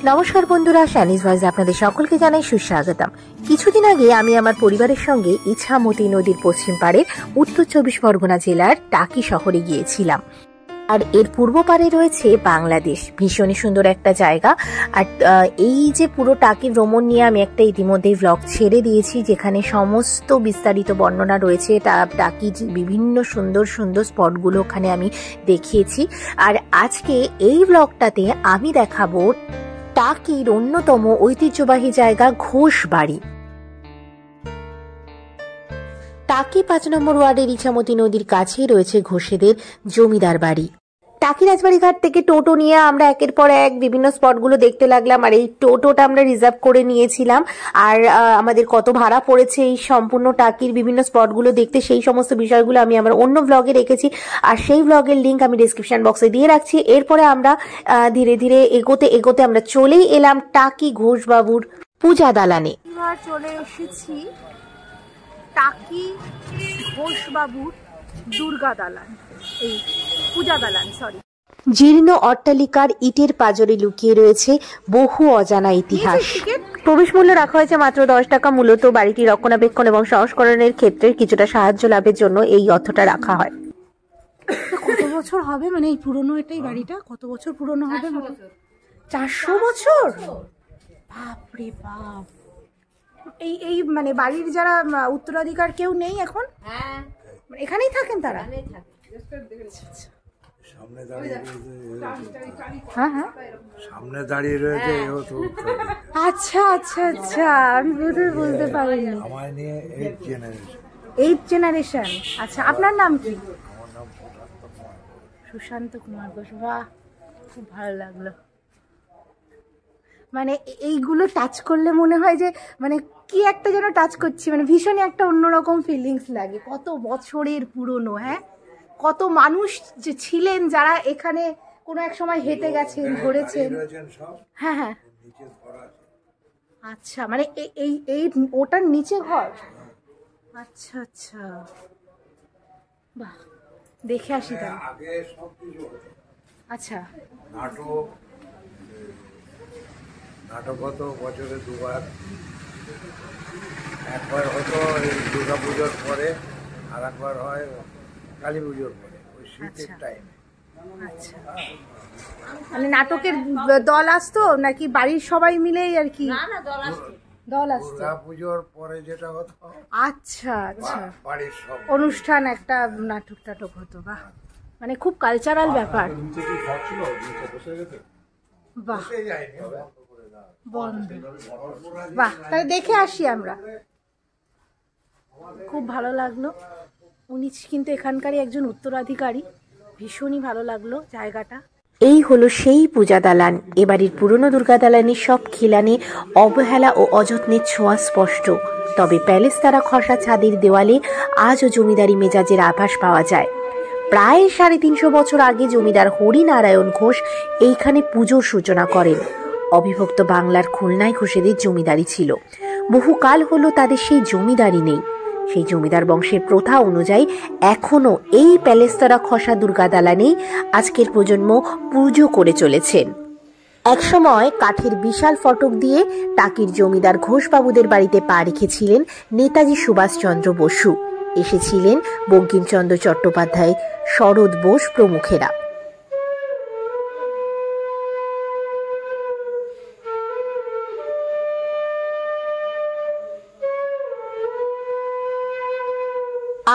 নমস্কার বন্ধুরা, শানিজ ভয়েসে আপনাদের সকলকে জানাই সুস্বাগতম। কিছুদিন আগে আমি আমার পরিবারের সঙ্গে ইছামতি নদীর পশ্চিম পাড়ের উত্তর 24 পরগনা জেলার টাকি শহরে গিয়েছিলাম। আর এর পূর্ব পারে রয়েছে বাংলাদেশ। ভীষণই সুন্দর একটা জায়গা। আর এই যে পুরো টাকি ভ্রমণ নিয়ে আমি একটা ইতিমধ্যেই ব্লগ ছেড়ে দিয়েছি, যেখানে সমস্ত বিস্তারিত বর্ণনা রয়েছে। টাকির বিভিন্ন সুন্দর সুন্দর স্পটগুলো ওখানে আমি দেখিয়েছি। আর আজকে এই ব্লগটাতে আমি দেখাবো টাকির অন্যতম ঐতিহ্যবাহী জায়গা ঘোষবাড়ি। টাকি 5 নম্বর ওয়ার্ডের ইছামতি নদীর কাছেই রয়েছে ঘোষেদের জমিদার বাড়ি। টাকি রাজবাড়ি ঘাট থেকে টোটো নিয়ে আমরা একের পর এক বিভিন্ন স্পটগুলো দেখতে লাগলাম। আর এই টোটোটা আমরা রিজার্ভ করে নিয়েছিলাম। আর আমাদের কত ভাড়া পড়েছে এই সম্পূর্ণ টাকির বিভিন্ন স্পটগুলো দেখতে, সেই সমস্ত বিষয়গুলো আমি আমার অন্য ব্লগে রেখেছি। আর সেই ব্লগের লিঙ্ক আমি ডিসক্রিপশন বক্সে দিয়ে রাখছি। এরপরে আমরা ধীরে ধীরে এগোতে এগোতে আমরা চলেই এলাম টাকি ঘোষবাবুর পূজা দালানে। এবার চলে এসেছি টাকি ঘোষবাবুর দুর্গা দালান, এই পূজা দালান সরি। জীর্ণ অট্টালিকার ইটের পাঁজরে লুকিয়ে রয়েছে বহু অজানা ইতিহাস। প্রবেশ মূল্য রাখা হয়েছে মাত্র 10 টাকা। মূলত বাড়িটি রক্ষণাবেক্ষণ এবং সংস্করণের ক্ষেত্রে কিছুটা সাহায্য লাভের জন্য এই অর্থটা রাখা হয়। কত বছর হবে, মানে এই পুরনো এটাই বাড়িটা কত বছর পুরনো হবে? 400 বছর। বাপরে বাপ। এই মানে বাড়ির যারা উত্তরাধিকার কেউ নেই এখন? হ্যাঁ, এখানেই থাকেন তারা। সামনে দাঁড়িয়ে হ্যাঁ হ্যাঁ সামনে দাঁড়িয়ে রয়েছে। আচ্ছা আচ্ছা আচ্ছা, আমি বোধহয় বুঝতে পারিনি। আমার নিয়ে 8 জেনারেশন। আচ্ছা, আপনার নাম কি? আমার নাম সুশান্ত কুমার ঘোষ। বাহ, খুব ভালো লাগলো। মানে এইগুলো টাচ করলে মনে হয় যে মানে কি একটা যেন টাচ করছি, মানে ভীষণই একটা অন্যরকম ফিলিংস লাগে। কত বছরের পুরনো, হ্যাঁ, কত মানুষ যে ছিলেন যারা এখানে কোনো এক সময় হেঁটে গেছেন, ঘুরেছেন। হ্যাঁ হ্যাঁ, আচ্ছা, মানে এই এই ওটার নিচে ঘর। আচ্ছা আচ্ছা, বাহ, দেখে আসি তাহলে। আচ্ছা, নাটক হতো বছরে 2বার। একবার হতো এই দুর্গা পুজোর পরে, আর একবার হয় কালী পুজোর পরে, ওই শীতের টাইমে। আচ্ছা, মানে নাটকের দল আসতো নাকি বাড়ির সবাই মিলেই আর কি? দল আসতো দুর্গা পুজোর পরে যেটা হতো। আচ্ছা আচ্ছা, বাড়ির সব অনুষ্ঠান, একটা নাটক টাটক হতো। বাহ, মানে খুব কালচারাল ব্যাপার। বাহ, বন্ধ। বাহ, তাহলে দেখে আসি আমরা। খুব ভালো লাগলো। উনি কিন্তু এখানকারই একজন উত্তরাধিকারী। ভীষণই ভালো লাগলো জায়গাটা। এই হলো সেই পূজা দালান। এবাড়ির পুরনো দুর্গা দালানের সব খিলানে অবহেলা ও অযত্নের ছোঁয়া স্পষ্ট। তবে প্যালেস্তারা খসা ছাদের দেওয়ালে আজও জমিদারি মেজাজের আভাস পাওয়া যায়। প্রায় 350 বছর আগে জমিদার হরিনারায়ণ ঘোষ এইখানে পুজোর সূচনা করেন। অবিভক্ত বাংলার খুলনায় ঘোষেদের জমিদারি ছিল। বহুকাল হলো তাদের সেই জমিদারি নেই। সেই জমিদার বংশের প্রথা অনুযায়ী এখনো এই প্যালেস্তারা খসা দুর্গা দালানেই আজকের প্রজন্ম পুজো করে চলেছেন। একসময় কাঠের বিশাল ফটক দিয়ে টাকির জমিদার ঘোষবাবুদের বাড়িতে পা রেখেছিলেন নেতাজি সুভাষচন্দ্র বসু। এসেছিলেন বঙ্কিমচন্দ্র চট্টোপাধ্যায়, শরৎ বোস প্রমুখেরা।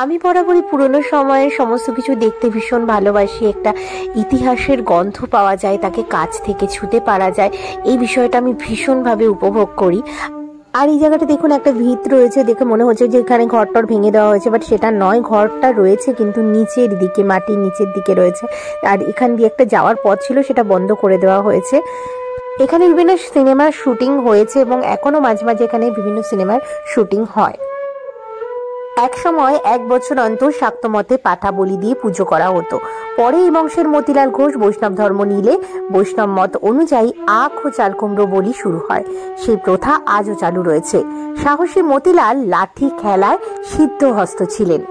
আমি বরাবরই পুরনো সময়ের সমস্ত কিছু দেখতে ভীষণ ভালোবাসি। একটা ইতিহাসের গন্ধ পাওয়া যায়, তাকে কাছ থেকে ছুঁতে পারা যায়, এই বিষয়টা আমি ভীষণভাবে উপভোগ করি। আর এই জায়গাটা দেখুন, একটা ভিত রয়েছে, দেখে মনে হচ্ছে যে এখানে ঘরটর ভেঙে দেওয়া হয়েছে, বাট সেটা নয়। ঘরটা রয়েছে কিন্তু নিচের দিকে, মাটির নিচের দিকে রয়েছে। আর এখান দিয়ে একটা যাওয়ার পথ ছিল, সেটা বন্ধ করে দেওয়া হয়েছে। এখানে বিভিন্ন সিনেমার শুটিং হয়েছে এবং এখনো মাঝে মাঝে এখানে বিভিন্ন সিনেমার শুটিং হয়। এক সময় 1 বছর অন্তর শাক্তমতে পাঠা বলি দিয়ে পুজো করা হতো। পরে এই বংশের মতিলাল ঘোষ বৈষ্ণব ধর্ম নিলে বৈষ্ণব মত অনুযায়ী আখ ও চালকুমড়ো বলি শুরু হয়। সেই প্রথা আজও চালু রয়েছে। সাহসী মতিলাল লাঠি খেলায় সিদ্ধহস্ত ছিলেন।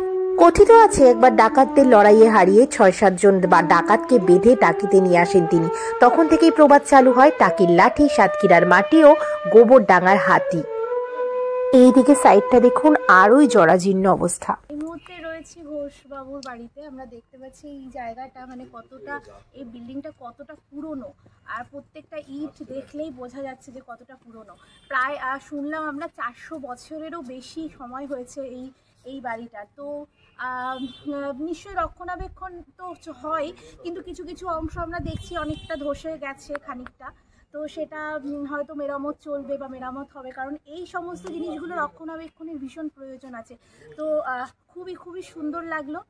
কথিত আছে একবার ডাকাতদের লড়াইয়ে হারিয়ে ৬-৭ জন ডাকাতকে বেঁধে টাকিতে নিয়ে আসেন তিনি। তখন থেকেই প্রবাদ চালু হয় টাকির লাঠি, সাতক্ষীরার মাটি ও গোবর ডাঙার হাতি। এইদিকে সাইডটা দেখুন আরোই জরাজীর্ণ অবস্থা। এই মুহূর্তে রয়েছি ঘোষ বাবুর বাড়িতে। আমরা দেখতে পাচ্ছি এই জায়গাটা মানে কতটা, এই বিল্ডিংটা কতটা পুরনো, আর প্রত্যেকটা ইট দেখলেই বোঝা যাচ্ছে যে কতটা পুরনো। প্রায় শুনলাম আমরা 400 বছরেরও বেশি সময় হয়েছে এই বাড়িটা। তো নিশ্চয়ই রক্ষণাবেক্ষণ তো হয়, কিন্তু কিছু কিছু অংশ আমরা দেখছি অনেকটা ধসে গেছে খানিকটা। তো সেটা হয়তো মেরামত চলবে বা মেরামত হবে, কারণ এই সমস্ত জিনিসগুলো রক্ষণাবেক্ষণের ভীষণ প্রয়োজন আছে। তো খুবই খুবই সুন্দর লাগলো।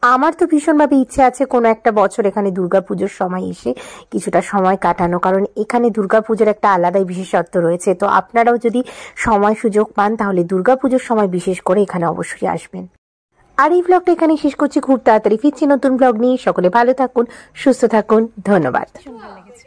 আমার তো ভীষণভাবে ইচ্ছে আছে কোনো একটা বছর এখানে দুর্গাপুজোর সময় এসে কিছুটা সময় কাটানো, কারণ এখানে দুর্গাপুজোর একটা আলাদাই বিশেষত্ব রয়েছে। তো আপনারাও যদি সময় সুযোগ পান তাহলে দুর্গাপুজোর সময় বিশেষ করে এখানে অবশ্যই আসবেন। আর এই ব্লগটা এখানে শেষ করছি, খুব তাড়াতাড়ি ফিরছি নতুন ব্লগ নিয়ে। সকলে ভালো থাকুন, সুস্থ থাকুন, ধন্যবাদ। ভীষণ ভালো লেগেছে।